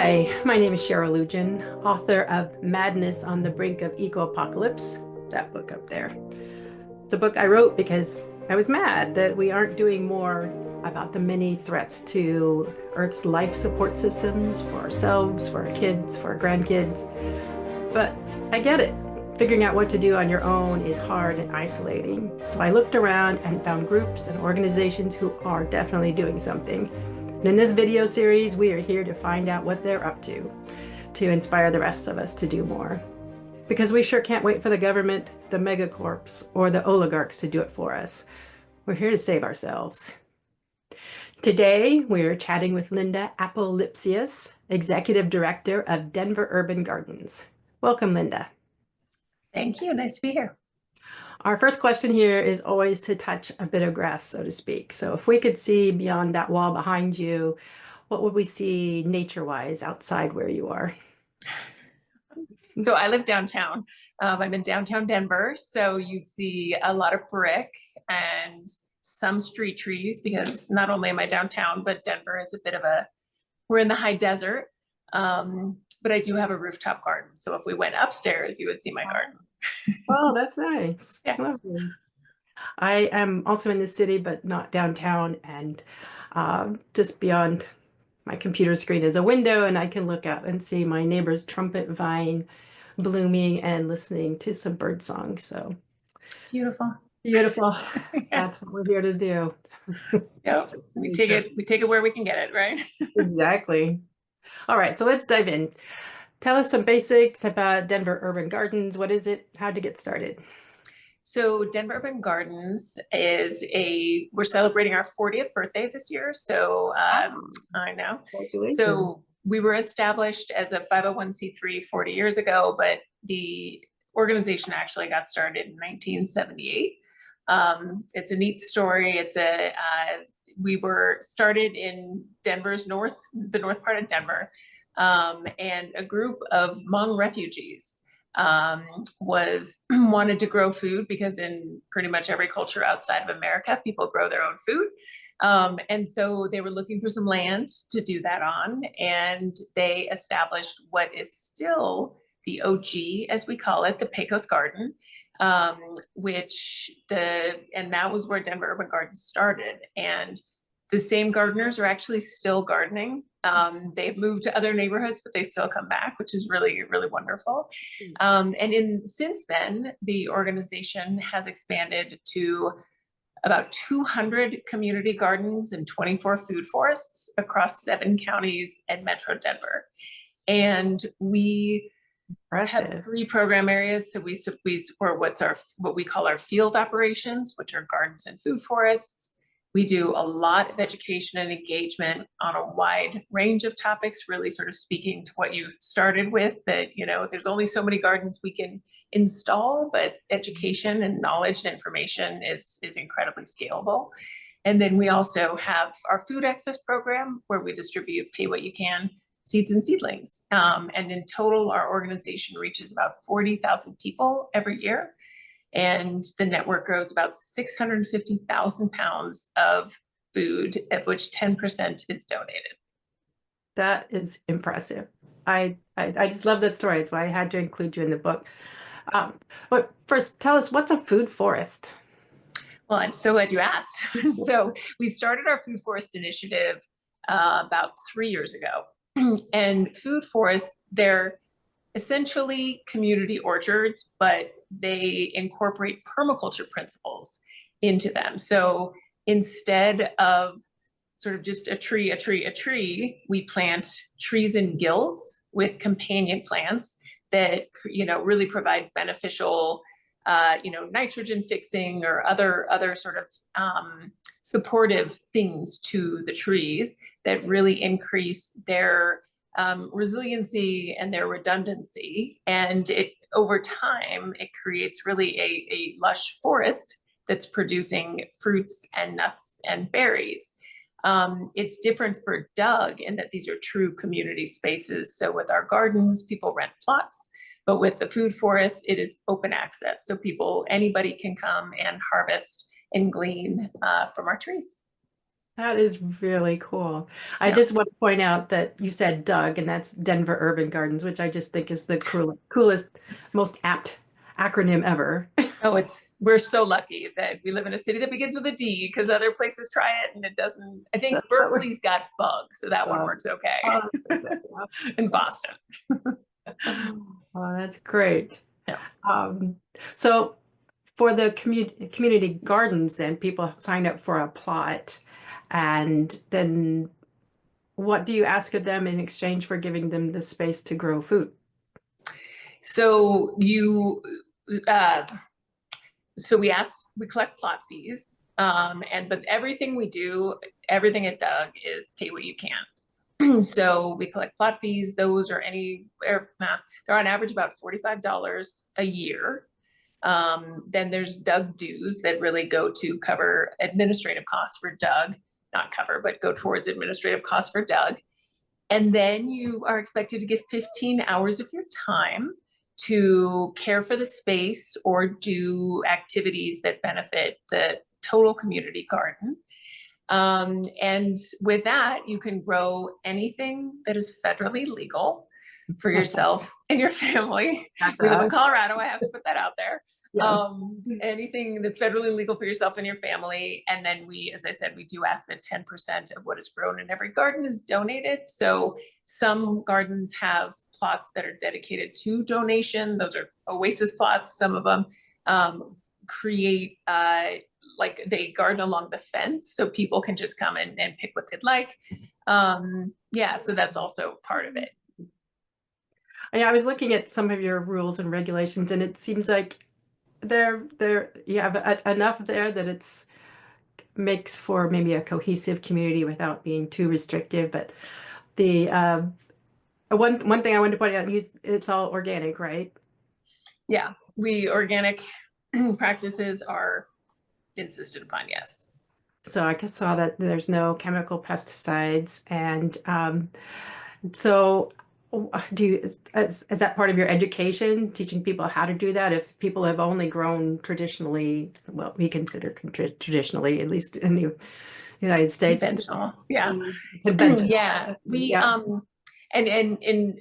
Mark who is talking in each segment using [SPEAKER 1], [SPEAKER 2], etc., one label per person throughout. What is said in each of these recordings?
[SPEAKER 1] Hi, my name is Cheryl Lugin, author of Madness on the Brink of Eco-Apocalypse, that book up there. It's a book I wrote because I was mad that we aren't doing more about the many threats to Earth's life support systems for ourselves, for our kids, for our grandkids. But I get it. Figuring out what to do on your own is hard and isolating. So I looked around and found groups and organizations who are definitely doing something. And in this video series, we are here to find out what they're up to inspire the rest of us to do more. Because we sure can't wait for the government, the megacorps, or the oligarchs to do it for us. We're here to save ourselves. Today, we're chatting with Linda Appel Lipsis, Executive Director of Denver Urban Gardens. Welcome, Linda.
[SPEAKER 2] Thank you. Nice to be here.
[SPEAKER 1] Our first question here is always to touch a bit of grass, so to speak. So if we could see beyond that wall behind you, what would we see nature-wise outside where you are?
[SPEAKER 2] So I live downtown. I'm in downtown Denver. So you'd see a lot of brick and some street trees because not only am I downtown, but Denver is a bit of we're in the high desert. But I do have a rooftop garden. So if we went upstairs, you would see my garden.
[SPEAKER 1] Oh, that's nice.
[SPEAKER 2] Yeah.
[SPEAKER 1] Lovely. I am also in the city, but not downtown, and just beyond my computer screen is a window, and I can look out and see my neighbor's trumpet vine blooming and listening to some bird songs. So
[SPEAKER 2] Beautiful.
[SPEAKER 1] beautiful.
[SPEAKER 2] Yes.
[SPEAKER 1] That's what we're here to do.
[SPEAKER 2] Yep. We take it where we can get it, right?
[SPEAKER 1] Exactly. All right, so let's dive in. Tell us some basics about Denver Urban Gardens. What is it? How to get started?
[SPEAKER 2] So Denver Urban Gardens we're celebrating our 40th birthday this year. So I know.
[SPEAKER 1] Congratulations.
[SPEAKER 2] So we were established as a 501c3 40 years ago, but the organization actually got started in 1978. It's a neat story. We were started in the north part of Denver, and a group of Hmong refugees wanted to grow food because in pretty much every culture outside of America, people grow their own food. And so they were looking for some land to do that on, and they established what is still the OG, as we call it, the Pecos Garden, and that was where Denver Urban Gardens started. And the same gardeners are actually still gardening. They've moved to other neighborhoods, but they still come back, which is really, really wonderful. Since then, the organization has expanded to about 200 community gardens and 24 food forests across 7 counties and Metro Denver. And we have 3 program areas. So we support what we call our field operations, which are gardens and food forests. We do a lot of education and engagement on a wide range of topics, really sort of speaking to what you started with, that, there's only so many gardens we can install, but education and knowledge and information is incredibly scalable. And then we also have our food access program where we distribute pay what you can seeds and seedlings. And in total, our organization reaches about 40,000 people every year. And the network grows about 650,000 pounds of food, of which 10% is donated.
[SPEAKER 1] That is impressive. I just love that story. That's why I had to include you in the book. But first, tell us, what's a food forest?
[SPEAKER 2] Well, I'm so glad you asked. So we started our food forest initiative about 3 years ago. And food forests, they're essentially community orchards, but they incorporate permaculture principles into them. So instead of sort of just a tree, we plant trees in guilds with companion plants that, really provide beneficial, nitrogen fixing or other sort of supportive things to the trees that really increase their resiliency and their redundancy. And over time, it creates really a lush forest that's producing fruits and nuts and berries. It's different for Doug in that these are true community spaces. So with our gardens, people rent plots, but with the food forest, it is open access. So anybody can come and harvest and glean from our trees.
[SPEAKER 1] That is really cool. I
[SPEAKER 2] Yeah.
[SPEAKER 1] just want to point out that you said Doug, and that's Denver Urban Gardens, which I just think is the coolest, most apt acronym ever.
[SPEAKER 2] Oh, we're so lucky that we live in a city that begins with a D because other places try it and it doesn't. I think Berkeley's got bug, so that one works okay.
[SPEAKER 1] Oh,
[SPEAKER 2] In Boston.
[SPEAKER 1] oh, that's great.
[SPEAKER 2] Yeah.
[SPEAKER 1] Um, so for the community gardens, then people sign up for a plot, and then what do you ask of them in exchange for giving them the space to grow food?
[SPEAKER 2] So uh, we collect plot fees, but everything we do, everything at Doug is pay what you can. So we collect plot fees. Those are they're on average about $45 a year. Then there's Doug dues that really go to cover administrative costs for Doug, not cover, but go towards administrative costs for Doug. And then you are expected to give 15 hours of your time to care for the space or do activities that benefit the total community garden. And with that, you can grow anything that is federally legal for yourself and your family.
[SPEAKER 1] Got
[SPEAKER 2] We live in
[SPEAKER 1] that.
[SPEAKER 2] Colorado, I have to put that out there.
[SPEAKER 1] Yeah.
[SPEAKER 2] Anything that's federally legal for yourself and your family. And then as I said, we do ask that 10% of what is grown in every garden is donated. So some gardens have plots that are dedicated to donation. Those are oasis plots. Some of them create like they garden along the fence so people can just come and pick what they'd like. Yeah, so that's also part of it.
[SPEAKER 1] Yeah, I was looking at some of your rules and regulations, and it seems like you have enough there that it's makes for maybe a cohesive community without being too restrictive. But the one thing I wanted to point out, it's all organic, right?
[SPEAKER 2] Yeah, organic practices are insisted upon, yes.
[SPEAKER 1] So I saw that there's no chemical pesticides, and so do you, is that part of your education, teaching people how to do that? If people have only grown traditionally, well, we consider traditionally, at least in the United States,
[SPEAKER 2] Conventional, yeah.
[SPEAKER 1] conventional.
[SPEAKER 2] Yeah, we
[SPEAKER 1] Yeah.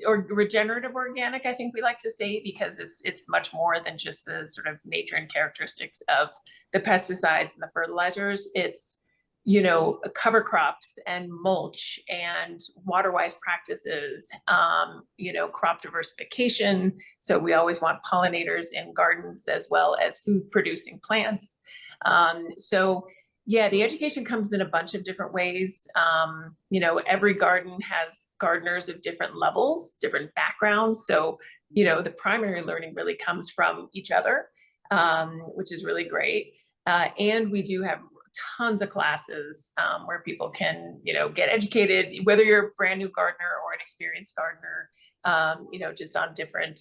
[SPEAKER 2] or regenerative organic, I think we like to say, because it's much more than just the sort of nature and characteristics of the pesticides and the fertilizers. It's cover crops and mulch and water-wise practices, crop diversification. So we always want pollinators in gardens as well as food producing plants. So yeah, the education comes in a bunch of different ways. Every garden has gardeners of different levels, different backgrounds. So, the primary learning really comes from each other, which is really great. And we do have tons of classes where people can, get educated, whether you're a brand new gardener or an experienced gardener, just on different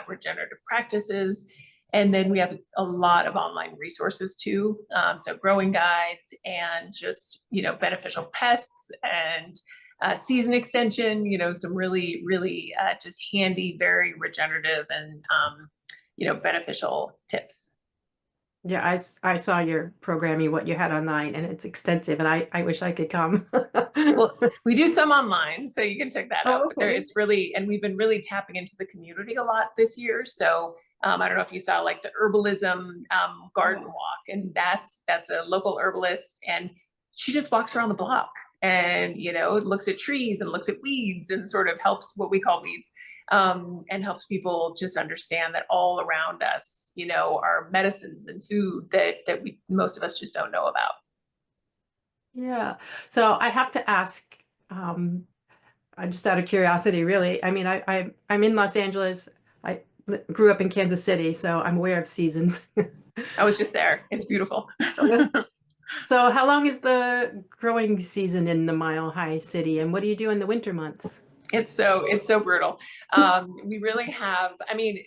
[SPEAKER 2] regenerative practices. And then we have a lot of online resources too. So growing guides and just, beneficial pests and season extension, some really, really just handy, very regenerative and, beneficial tips.
[SPEAKER 1] Yeah, I saw your programming, what you had online, and it's extensive, and I wish I could come.
[SPEAKER 2] Well, we do some online, so you can check that out.
[SPEAKER 1] Oh,
[SPEAKER 2] But
[SPEAKER 1] okay.
[SPEAKER 2] it's really, and we've been really tapping into the community a lot this year. So I don't know if you saw like the herbalism garden walk, and that's a local herbalist, and she just walks around the block and looks at trees and looks at weeds and sort of helps what we call weeds, and helps people just understand that all around us, are medicines and food that most of us just don't know about.
[SPEAKER 1] Yeah. So I have to ask, just out of curiosity, really. I mean, I'm in Los Angeles. I grew up in Kansas City, so I'm aware of seasons.
[SPEAKER 2] I was just there. It's beautiful.
[SPEAKER 1] So how long is the growing season in the Mile High City, and what do you do in the winter months?
[SPEAKER 2] It's so brutal. We really have, I mean,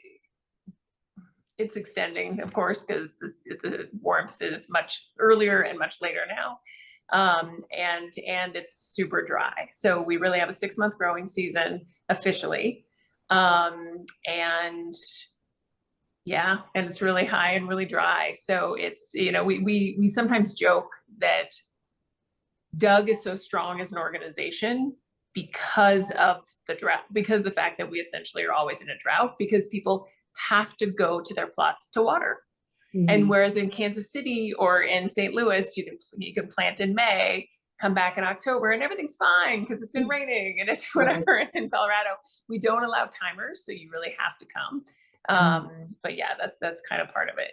[SPEAKER 2] it's extending, of course, because the warmth is much earlier and much later now. And it's super dry. So we really have a 6-month growing season officially. And yeah, and it's really high and really dry. So it's, we sometimes joke that Doug is so strong as an organization because of the drought, because the fact that we essentially are always in a drought, because people have to go to their plots to water. And whereas in Kansas City or in St. Louis, you can plant in May, come back in October, and everything's fine because it's been raining and it's whatever.
[SPEAKER 1] Right.
[SPEAKER 2] In Colorado, we don't allow timers, so you really have to come. But yeah, that's kind of part of it.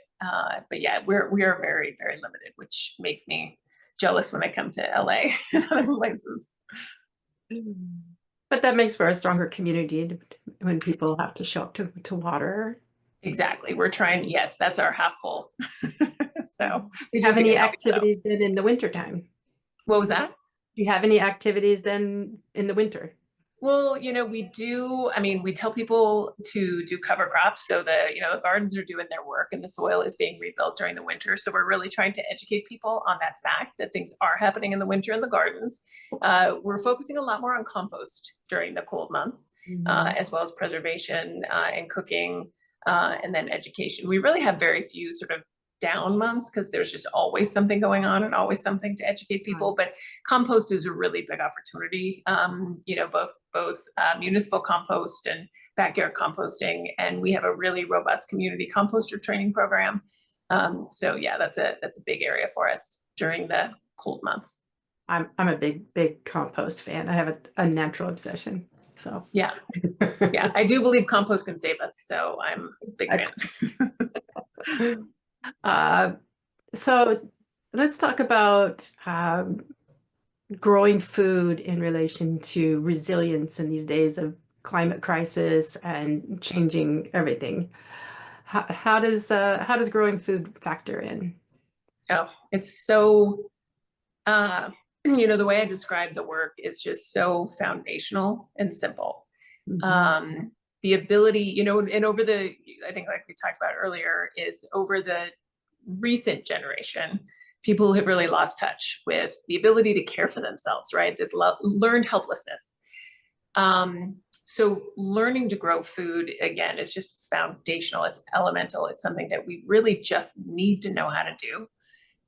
[SPEAKER 2] But yeah, we are very, very limited, which makes me jealous when I come to LA and other places.
[SPEAKER 1] But that makes for a stronger community when people have to show up to water.
[SPEAKER 2] Exactly. We're trying, yes, that's our half full. So
[SPEAKER 1] Do you have any activities then in the wintertime?
[SPEAKER 2] What was that?
[SPEAKER 1] Do you have any activities then in the winter?
[SPEAKER 2] Well, we do, I mean, we tell people to do cover crops so that, the gardens are doing their work and the soil is being rebuilt during the winter. So we're really trying to educate people on that fact that things are happening in the winter in the gardens. We're focusing a lot more on compost during the cold months, as well as preservation and cooking, and then education. We really have very few sort of down months because there's just always something going on and always something to educate people. But compost is a really big opportunity. Both municipal compost and backyard composting, and we have a really robust community composter training program. So yeah, that's a big area for us during the cold months.
[SPEAKER 1] I'm a big compost fan. I have a natural obsession. So
[SPEAKER 2] yeah, I do believe compost can save us. So I'm a big
[SPEAKER 1] fan. So let's talk about growing food in relation to resilience in these days of climate crisis and changing everything. How does growing food factor in?
[SPEAKER 2] Oh, it's so, the way I describe the work is just so foundational and simple. The ability, and over I think like we talked about earlier, is over the recent generation, people have really lost touch with the ability to care for themselves, right? This learned helplessness. So learning to grow food, again, is just foundational. It's elemental. It's something that we really just need to know how to do.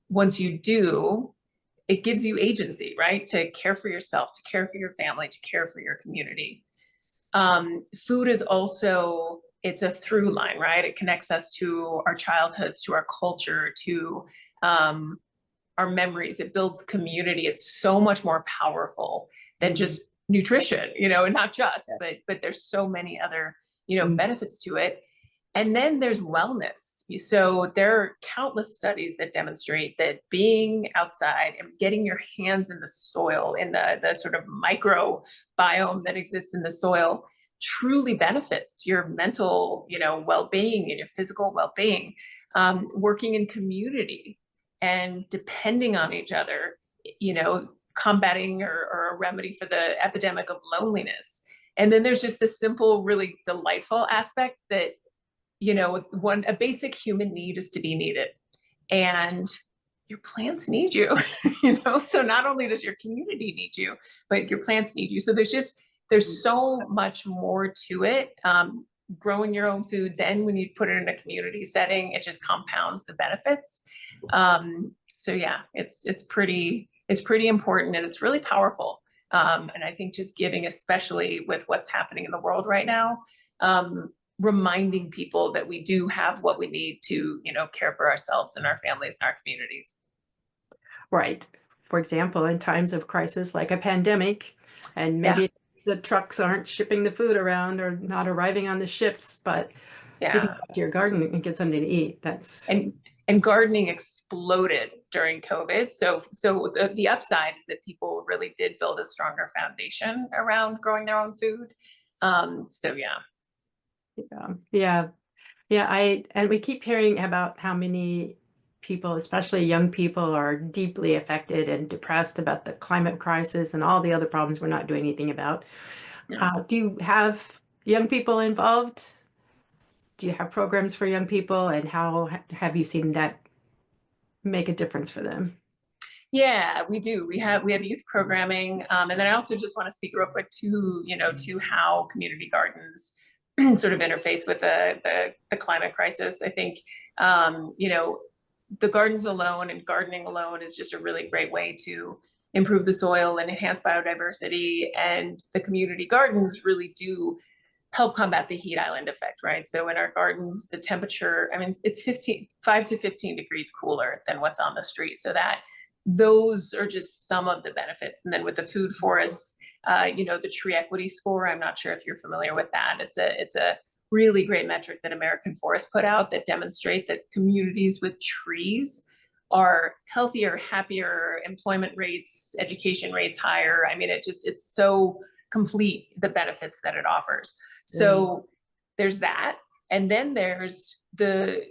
[SPEAKER 2] Once you do, it gives you agency, right? To care for yourself, to care for your family, to care for your community. Food is also, it's a through line, right? It connects us to our childhoods, to our culture, to our memories. It builds community. It's so much more powerful than just nutrition, and not just, but there's so many other, benefits to it. And then there's wellness. So there are countless studies that demonstrate that being outside and getting your hands in the soil, in the sort of microbiome that exists in the soil, truly benefits your mental, well-being and your physical well-being. Working in community and depending on each other, combating or a remedy for the epidemic of loneliness. And then there's just this simple, really delightful aspect that, a basic human need is to be needed. And your plants need you, so not only does your community need you, but your plants need you. So there's so much more to it. Growing your own food, then when you put it in a community setting, it just compounds the benefits. So yeah, it's pretty important and it's really powerful. And I think just giving, especially with what's happening in the world right now, reminding people that we do have what we need to, care for ourselves and our families and our communities.
[SPEAKER 1] Right. For example, in times of crisis like a pandemic, and maybe the trucks aren't shipping the food around or not arriving on the ships, but you can go to your garden and get something to eat.
[SPEAKER 2] And gardening exploded during COVID. So the upside is that people really did build a stronger foundation around growing their own food.
[SPEAKER 1] And we keep hearing about how many people, especially young people, are deeply affected and depressed about the climate crisis and all the other problems we're not doing anything about. Do you have young people involved? Do you have programs for young people, and how have you seen that make a difference for them?
[SPEAKER 2] Yeah, we do. We have youth programming, and then I also just want to speak real quick to how community gardens sort of interface with the climate crisis. I think the gardens alone and gardening alone is just a really great way to improve the soil and enhance biodiversity. And the community gardens really do help combat the heat island effect, right? So in our gardens, the temperature, I mean, it's 5 to 15 degrees cooler than what's on the street. So that those are just some of the benefits. And then with the food forests, the tree equity score, I'm not sure if you're familiar with that. It's a really great metric that American Forest put out that demonstrate that communities with trees are healthier, happier, employment rates, education rates higher. I mean, it's so complete, the benefits that it offers. So there's that. And then there's the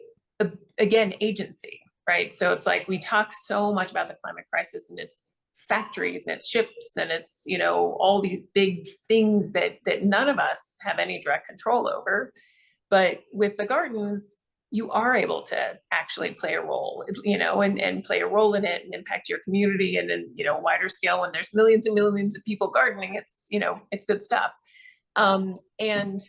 [SPEAKER 2] again, agency, right? So it's like, we talk so much about the climate crisis, and it's factories and it's ships and it's, all these big things that none of us have any direct control over. But with the gardens, you are able to actually play a role, and play a role in it and impact your community. And then, wider scale, when there's millions and millions of people gardening, it's good stuff. And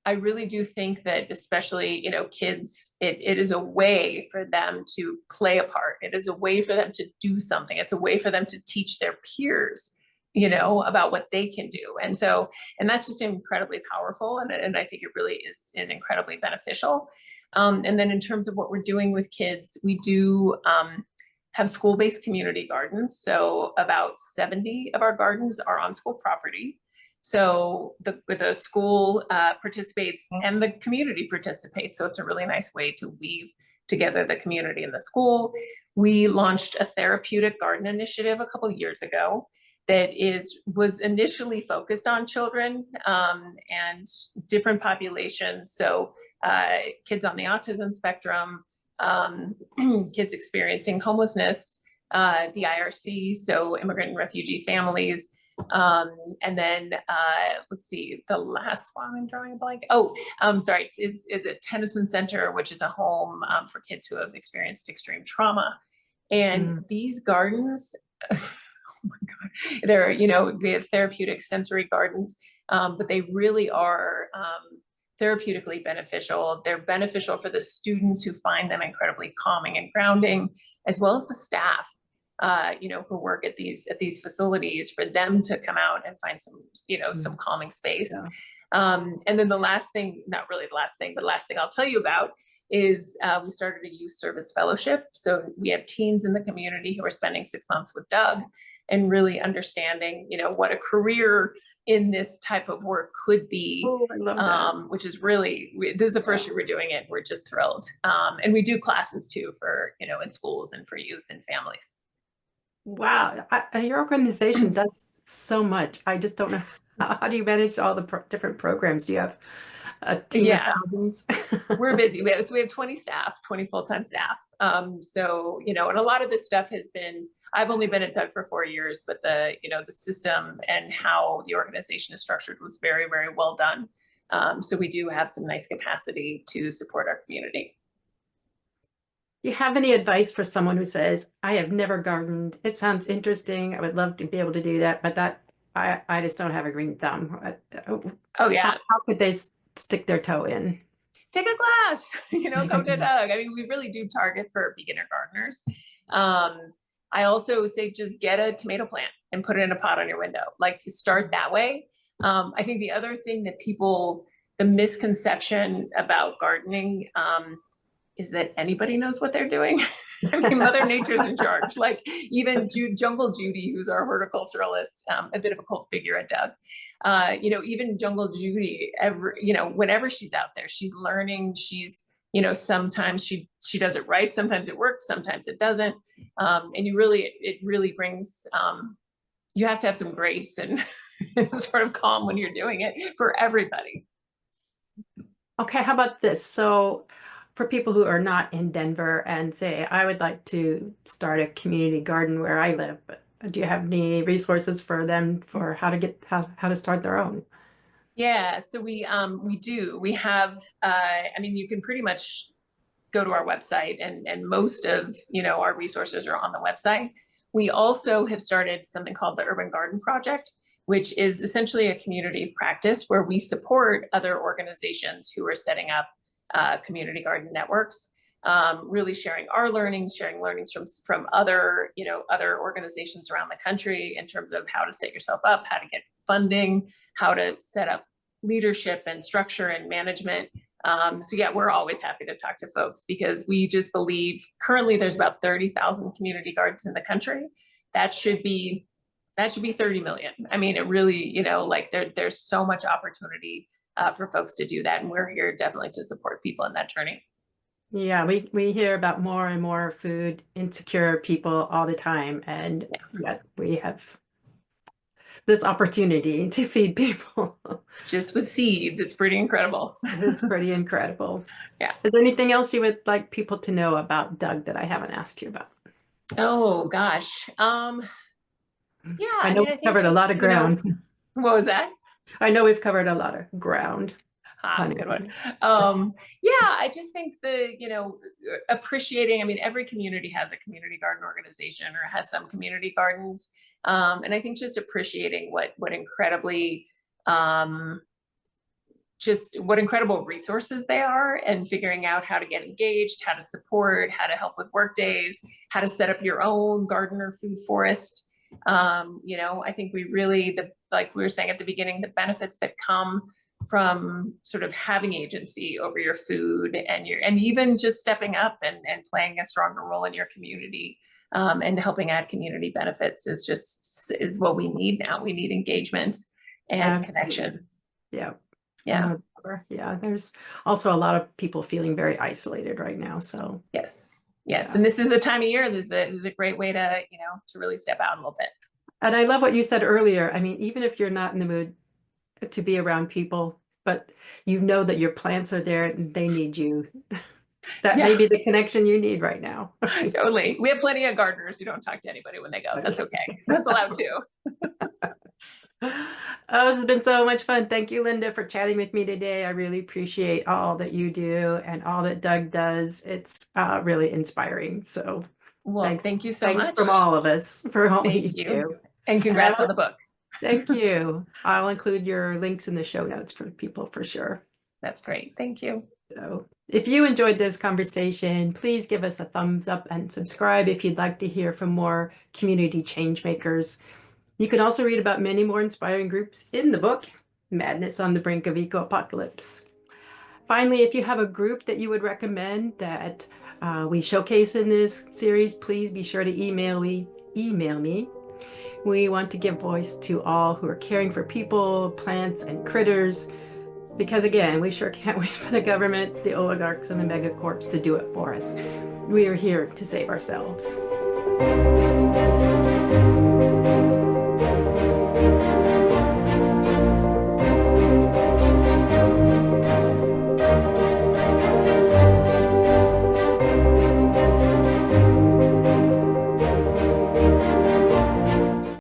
[SPEAKER 2] I really do think that, especially, kids, it is a way for them to play a part. It is a way for them to do something. It's a way for them to teach their peers, about what they can do. And that's just incredibly powerful. And I think it really is incredibly beneficial. And then in terms of what we're doing with kids, we do have school-based community gardens. So about 70 of our gardens are on school property. So the school participates and the community participates. So it's a really nice way to weave together the community and the school. We launched a therapeutic garden initiative a couple of years ago that was initially focused on children and different populations. So kids on the autism spectrum, kids experiencing homelessness, the IRC, so immigrant and refugee families. And then let's see, the last one I'm drawing a blank. Sorry, it's a Tennyson Center, which is a home for kids who have experienced extreme trauma. And these gardens, oh my God, they have therapeutic sensory gardens, but they really are therapeutically beneficial. They're beneficial for the students, who find them incredibly calming and grounding, as well as the staff, who work at these facilities, for them to come out and find some calming space. Yeah. And then the last thing, not really the last thing, but the last thing I'll tell you about is we started a youth service fellowship. So we have teens in the community who are spending 6 months with Doug and really understanding, what a career in this type of work could be.
[SPEAKER 1] Oh, I love that.
[SPEAKER 2] Which is really, this is the first year we're doing it. We're just thrilled. And we do classes too for, in schools and for youth and families.
[SPEAKER 1] Wow. Your organization does so much. I just don't know. How do you manage all the different programs? Do you have a team of thousands?
[SPEAKER 2] We're busy. We have 20 staff, 20 full-time staff. And a lot of this stuff has been, I've only been at Doug for 4 years, but the system and how the organization is structured was very, very well done. So we do have some nice capacity to support our community.
[SPEAKER 1] Do you have any advice for someone who says, I have never gardened? It sounds interesting. I would love to be able to do that, but I just don't have a green thumb.
[SPEAKER 2] Oh yeah.
[SPEAKER 1] How could they stick their toe in?
[SPEAKER 2] Take a class, come to Doug. I mean, we really do target for beginner gardeners. I also say, just get a tomato plant and put it in a pot on your window. Like, start that way. I think the other thing that the misconception about gardening, is that anybody knows what they're doing. I mean, Mother Nature's in charge. Like, even Jungle Judy, who's our horticulturalist, a bit of a cult figure at Doug. Even Jungle Judy, whenever she's out there, she's learning. She's, sometimes she does it right. Sometimes it works. Sometimes it doesn't. And it really brings. You have to have some grace and sort of calm when you're doing it, for everybody.
[SPEAKER 1] Okay, how about this? So, for people who are not in Denver and say, I would like to start a community garden where I live, do you have any resources for them for how to start their own?
[SPEAKER 2] Yeah, so we do. We have, you can pretty much go to our website, and most of, our resources are on the website. We also have started something called the Urban Garden Project, which is essentially a community of practice where we support other organizations who are setting up community garden networks. really sharing our learnings, sharing learnings from other, other organizations around the country in terms of how to set yourself up, how to get funding, how to set up leadership and structure and management. So yeah, we're always happy to talk to folks because we just believe currently there's about 30,000 community gardens in the country. That should be 30 million. I mean, it really, like there's so much opportunity for folks to do that. And we're here definitely to support people in that journey.
[SPEAKER 1] Yeah, we hear about more and more food insecure people all the time, and yet we have this opportunity to feed people.
[SPEAKER 2] Just with seeds, it's pretty incredible.
[SPEAKER 1] It's pretty incredible.
[SPEAKER 2] Yeah.
[SPEAKER 1] Is there anything else you would like people to know about Doug that I haven't asked you about?
[SPEAKER 2] Oh gosh. Yeah,
[SPEAKER 1] I
[SPEAKER 2] I
[SPEAKER 1] know
[SPEAKER 2] mean, I
[SPEAKER 1] we've
[SPEAKER 2] think
[SPEAKER 1] covered a
[SPEAKER 2] just,
[SPEAKER 1] lot of ground.
[SPEAKER 2] what was that?
[SPEAKER 1] I know we've covered a lot of ground.
[SPEAKER 2] Good one. Yeah, I just think appreciating, I mean, every community has a community garden organization or has some community gardens. And I think just appreciating what incredibly, just what incredible resources they are and figuring out how to get engaged, how to support, how to help with work days, how to set up your own garden or food forest. I think we really, like we were saying at the beginning, the benefits that come from sort of having agency over your food and even just stepping up and playing a stronger role in your community, and helping add community benefits is what we need now. We need engagement and connection.
[SPEAKER 1] Yeah.
[SPEAKER 2] Yeah.
[SPEAKER 1] Yeah. There's also a lot of people feeling very isolated right now. So
[SPEAKER 2] yes.
[SPEAKER 1] Yeah.
[SPEAKER 2] And this is the time of year. This is a great way to, to really step out a little bit.
[SPEAKER 1] And I love what you said earlier. I mean, even if you're not in the mood to be around people, but you know that your plants are there and they need you. That may be the connection you need right now.
[SPEAKER 2] Totally. We have plenty of gardeners who don't talk to anybody when they go. That's okay. That's allowed too.
[SPEAKER 1] Oh, this has been so much fun. Thank you, Linda, for chatting with me today. I really appreciate all that you do and all that Doug does. It's really inspiring. So
[SPEAKER 2] well, thank you so much.
[SPEAKER 1] Thanks from all of us for all you do.
[SPEAKER 2] And congrats on the book.
[SPEAKER 1] Thank you. I'll include your links in the show notes for people for sure.
[SPEAKER 2] That's great. Thank you.
[SPEAKER 1] So if you enjoyed this conversation, please give us a thumbs up and subscribe if you'd like to hear from more community change makers. You can also read about many more inspiring groups in the book, Madness on the Brink of Eco-Apocalypse. Finally, if you have a group that you would recommend that we showcase in this series, please be sure to email me. We want to give voice to all who are caring for people, plants, and critters. Because again, we sure can't wait for the government, the oligarchs, and the megacorps to do it for us. We are here to save ourselves.